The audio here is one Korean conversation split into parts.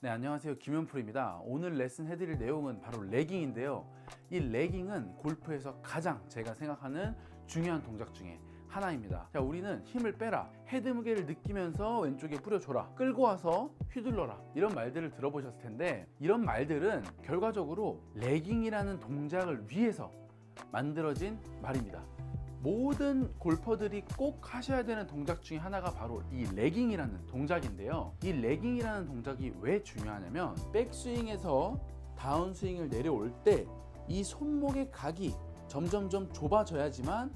네, 안녕하세요. 김현풀입니다. 오늘 레슨 해드릴 내용은 바로 레깅인데요. 이 레깅은 골프에서 가장 제가 생각하는 중요한 동작 중에 하나입니다. 자, 우리는 힘을 빼라, 헤드 무게를 느끼면서 왼쪽에 뿌려줘라, 끌고 와서 휘둘러라, 이런 말들을 들어보셨을 텐데, 이런 말들은 결과적으로 레깅이라는 동작을 위해서 만들어진 말입니다. 모든 골퍼들이 꼭 하셔야 되는 동작 중에 하나가 바로 이 레깅이라는 동작인데요. 이 레깅이라는 동작이 왜 중요하냐면, 백스윙에서 다운스윙을 내려올 때 이 손목의 각이 점점점 좁아져야지만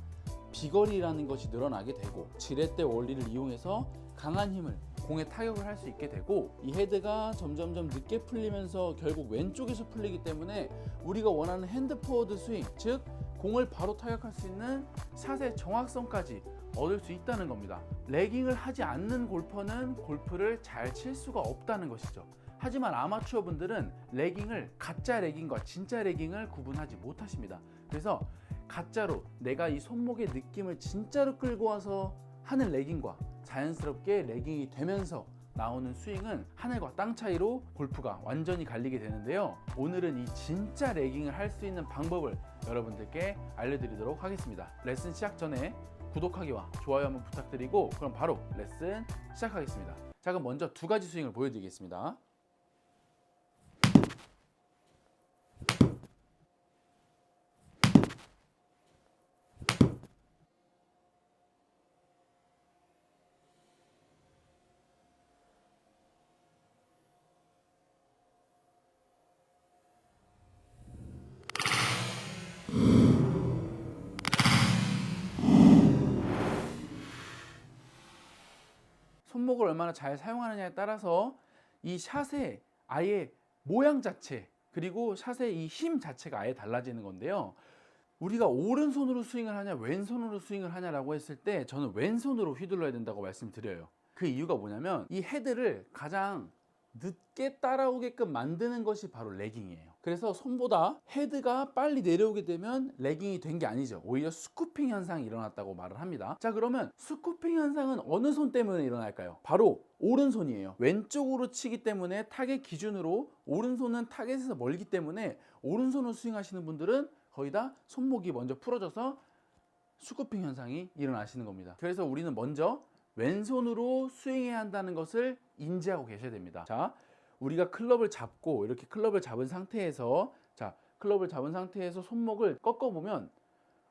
비거리라는 것이 늘어나게 되고, 지렛대 원리를 이용해서 강한 힘을 공에 타격을 할 수 있게 되고, 이 헤드가 점점점 늦게 풀리면서 결국 왼쪽에서 풀리기 때문에 우리가 원하는 핸드 포워드 스윙, 즉 공을 바로 타격할 수 있는 샷의 정확성까지 얻을 수 있다는 겁니다. 레깅을 하지 않는 골퍼는 골프를 잘 칠 수가 없다는 것이죠. 하지만 아마추어 분들은 레깅을, 가짜 레깅과 진짜 레깅을 구분하지 못하십니다. 그래서 가짜로 내가 이 손목의 느낌을 진짜로 끌고 와서 하는 레깅과 자연스럽게 레깅이 되면서 나오는 스윙은 하늘과 땅 차이로 골프가 완전히 갈리게 되는데요. 오늘은 이 진짜 레깅을 할 수 있는 방법을 여러분들께 알려드리도록 하겠습니다. 레슨 시작 전에 구독하기와 좋아요 한번 부탁드리고, 그럼 바로 레슨 시작하겠습니다. 자, 그럼 먼저 두 가지 스윙을 보여드리겠습니다. 손목을 얼마나 잘 사용하느냐에 따라서 이 샷의 아예 모양 자체, 그리고 샷의 이 힘 자체가 아예 달라지는 건데요. 우리가 오른손으로 스윙을 하냐 왼손으로 스윙을 하냐라고 했을 때 저는 왼손으로 휘둘러야 된다고 말씀드려요. 그 이유가 뭐냐면, 이 헤드를 가장 늦게 따라오게끔 만드는 것이 바로 레깅이에요. 그래서 손보다 헤드가 빨리 내려오게 되면 레깅이 된 게 아니죠. 오히려 스쿠핑 현상이 일어났다고 말을 합니다. 자, 그러면 스쿠핑 현상은 어느 손 때문에 일어날까요? 바로 오른손이에요. 왼쪽으로 치기 때문에 타겟 기준으로 오른손은 타겟에서 멀기 때문에 오른손으로 스윙하시는 분들은 거의 다 손목이 먼저 풀어져서 스쿠핑 현상이 일어나시는 겁니다. 그래서 우리는 먼저 왼손으로 스윙해야 한다는 것을 인지하고 계셔야 됩니다. 자, 우리가 클럽을 잡고, 이렇게 클럽을 잡은 상태에서, 자, 클럽을 잡은 상태에서 손목을 꺾어보면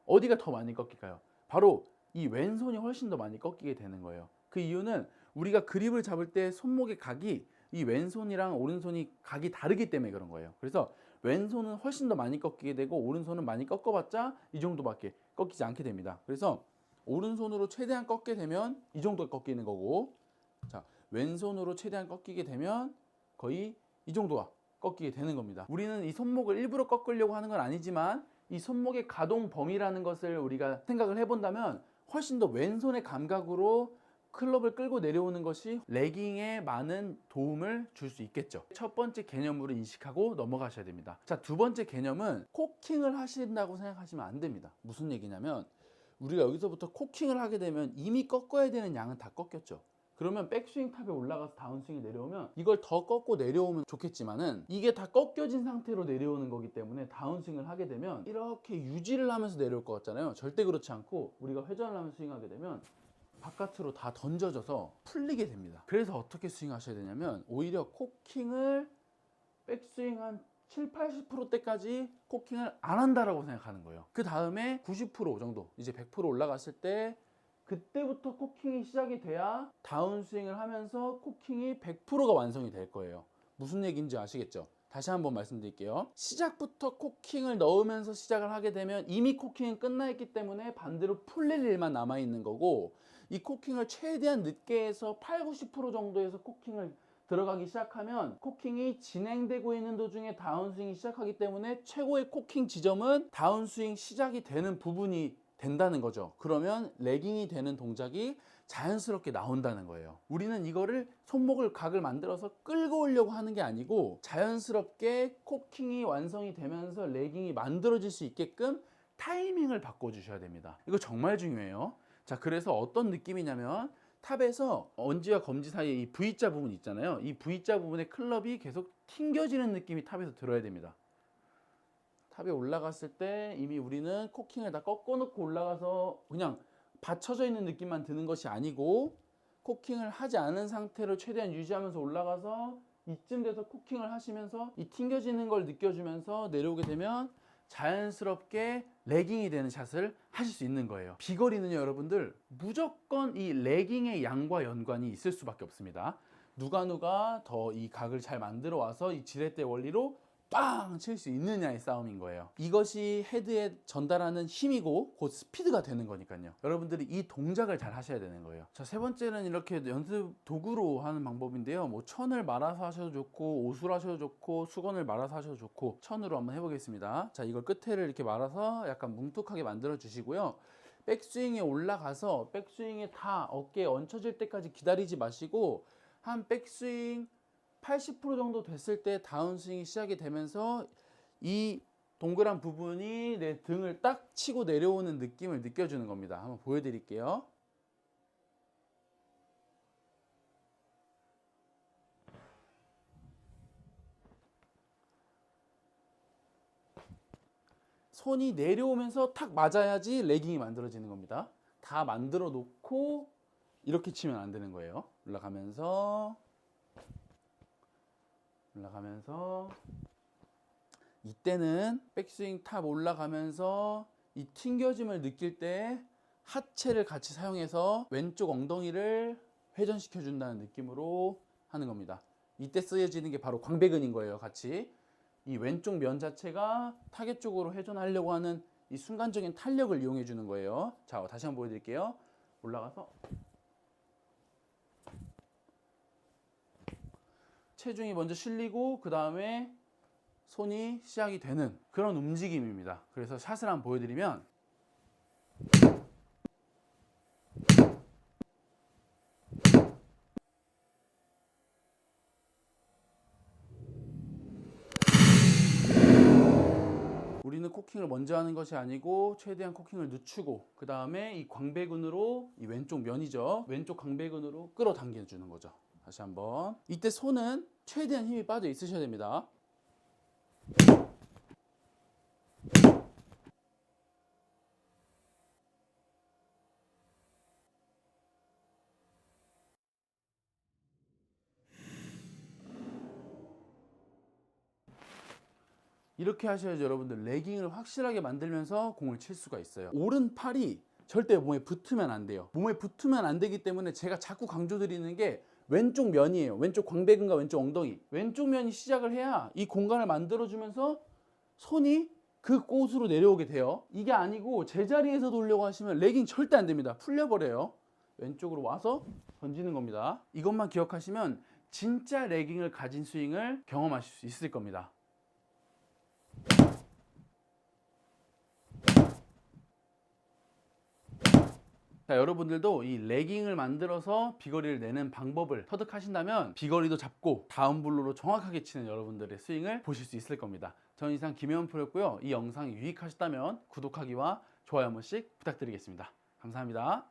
어디가 더 많이 꺾일까요? 바로 이 왼손이 훨씬 더 많이 꺾이게 되는 거예요. 그 이유는 우리가 그립을 잡을 때 손목의 각이 이 왼손이랑 오른손이 각이 다르기 때문에 그런 거예요. 그래서 왼손은 훨씬 더 많이 꺾이게 되고, 오른손은 많이 꺾어봤자 이 정도밖에 꺾이지 않게 됩니다. 그래서 오른손으로 최대한 꺾게 되면 이 정도 꺾이는 거고, 자, 왼손으로 최대한 꺾이게 되면 거의 이 정도가 꺾이게 되는 겁니다. 우리는 이 손목을 일부러 꺾으려고 하는 건 아니지만, 이 손목의 가동 범위라는 것을 우리가 생각을 해본다면 훨씬 더 왼손의 감각으로 클럽을 끌고 내려오는 것이 레깅에 많은 도움을 줄 수 있겠죠. 첫 번째 개념으로 인식하고 넘어가셔야 됩니다. 자, 두 번째 개념은 코킹을 하신다고 생각하시면 안 됩니다. 무슨 얘기냐면, 우리가 여기서부터 코킹을 하게 되면 이미 꺾어야 되는 양은 다 꺾였죠. 그러면 백스윙 탑에 올라가서 다운스윙이 내려오면 이걸 더 꺾고 내려오면 좋겠지만은, 이게 다 꺾여진 상태로 내려오는 거기 때문에 다운스윙을 하게 되면 이렇게 유지를 하면서 내려올 것 같잖아요. 절대 그렇지 않고, 우리가 회전을 하면서 스윙하게 되면 바깥으로 다 던져져서 풀리게 됩니다. 그래서 어떻게 스윙하셔야 되냐면, 오히려 코킹을 백스윙 한 70~80%대까지 코킹을 안 한다라고 생각하는 거예요. 그 다음에 90% 정도, 이제 100% 올라갔을 때 그때부터 코킹이 시작이 돼야 다운스윙을 하면서 코킹이 100%가 완성이 될 거예요. 무슨 얘기인지 아시겠죠? 다시 한번 말씀드릴게요. 시작부터 코킹을 넣으면서 시작을 하게 되면 이미 코킹은 끝나 있기 때문에 반대로 풀릴 일만 남아 있는 거고, 이 코킹을 최대한 늦게 해서 80~90% 정도에서 코킹을 들어가기 시작하면 코킹이 진행되고 있는 도중에 다운스윙이 시작하기 때문에 최고의 코킹 지점은 다운스윙 시작이 되는 부분이 된다는 거죠. 그러면 레깅이 되는 동작이 자연스럽게 나온다는 거예요. 우리는 이거를 손목을 각을 만들어서 끌고 오려고 하는 게 아니고, 자연스럽게 코킹이 완성이 되면서 레깅이 만들어질 수 있게끔 타이밍을 바꿔주셔야 됩니다. 이거 정말 중요해요. 자, 그래서 어떤 느낌이냐면, 탑에서 엄지와 검지 사이에 이 V자 부분 있잖아요. 이 V자 부분의 클럽이 계속 튕겨지는 느낌이 탑에서 들어야 됩니다. 탑에 올라갔을 때 이미 우리는 코킹을 다 꺾어놓고 올라가서 그냥 받쳐져 있는 느낌만 드는 것이 아니고, 코킹을 하지 않은 상태로 최대한 유지하면서 올라가서 이쯤 돼서 코킹을 하시면서 이 튕겨지는 걸 느껴주면서 내려오게 되면 자연스럽게 레깅이 되는 샷을 하실 수 있는 거예요. 비거리는요, 여러분들 무조건 이 레깅의 양과 연관이 있을 수밖에 없습니다. 누가 더 이 각을 잘 만들어 와서 이 지렛대 원리로 빵 칠 수 있느냐의 싸움인 거예요. 이것이 헤드에 전달하는 힘이고 곧 스피드가 되는 거니까요. 여러분들이 이 동작을 잘 하셔야 되는 거예요. 자, 세 번째는 이렇게 연습 도구로 하는 방법인데요. 뭐 천을 말아서 하셔도 좋고, 옷을 하셔도 좋고, 수건을 말아서 하셔도 좋고, 천으로 한번 해보겠습니다. 자, 이걸 끝에를 이렇게 말아서 약간 뭉툭하게 만들어 주시고요. 백스윙에 올라가서 백스윙에 다 어깨에 얹혀질 때까지 기다리지 마시고, 한 백스윙 80% 정도 됐을 때 다운스윙이 시작이 되면서 이 동그란 부분이 내 등을 딱 치고 내려오는 느낌을 느껴주는 겁니다. 한번 보여드릴게요. 손이 내려오면서 탁 맞아야지 레깅이 만들어지는 겁니다. 다 만들어 놓고 이렇게 치면 안 되는 거예요. 올라가면서 이때는 백스윙 탑 올라가면서 이 튕겨짐을 느낄 때 하체를 같이 사용해서 왼쪽 엉덩이를 회전시켜 준다는 느낌으로 하는 겁니다. 이때 쓰여지는 게 바로 광배근인 거예요. 같이 이 왼쪽 면 자체가 타겟 쪽으로 회전하려고 하는 이 순간적인 탄력을 이용해 주는 거예요. 자, 다시 한번 보여드릴게요. 올라가서 체중이 먼저 실리고 그 다음에 손이 시작이 되는 그런 움직임입니다. 그래서 샷을 한번 보여드리면, 우리는 코킹을 먼저 하는 것이 아니고 최대한 코킹을 늦추고 그 다음에 이 광배근으로, 이 왼쪽 면이죠, 왼쪽 광배근으로 끌어당겨 주는 거죠. 다시 한번. 이때 손은 최대한 힘이 빠져 있으셔야 됩니다. 이렇게 하셔야지 여러분들 레깅을 확실하게 만들면서 공을 칠 수가 있어요. 오른팔이 절대 몸에 붙으면 안 돼요. 몸에 붙으면 안 되기 때문에 제가 자꾸 강조드리는 게 왼쪽 면이에요. 왼쪽 광배근과 왼쪽 엉덩이. 왼쪽 면이 시작을 해야 이 공간을 만들어주면서 손이 그 곳으로 내려오게 돼요. 이게 아니고 제자리에서 돌려고 하시면 레깅 절대 안 됩니다. 풀려버려요. 왼쪽으로 와서 던지는 겁니다. 이것만 기억하시면 진짜 레깅을 가진 스윙을 경험하실 수 있을 겁니다. 자, 여러분들도 이 레깅을 만들어서 비거리를 내는 방법을 터득하신다면 비거리도 잡고 다운블로로 정확하게 치는 여러분들의 스윙을 보실 수 있을 겁니다. 저는 이상 김혜원 프로였고요. 이 영상이 유익하셨다면 구독하기와 좋아요 한 번씩 부탁드리겠습니다. 감사합니다.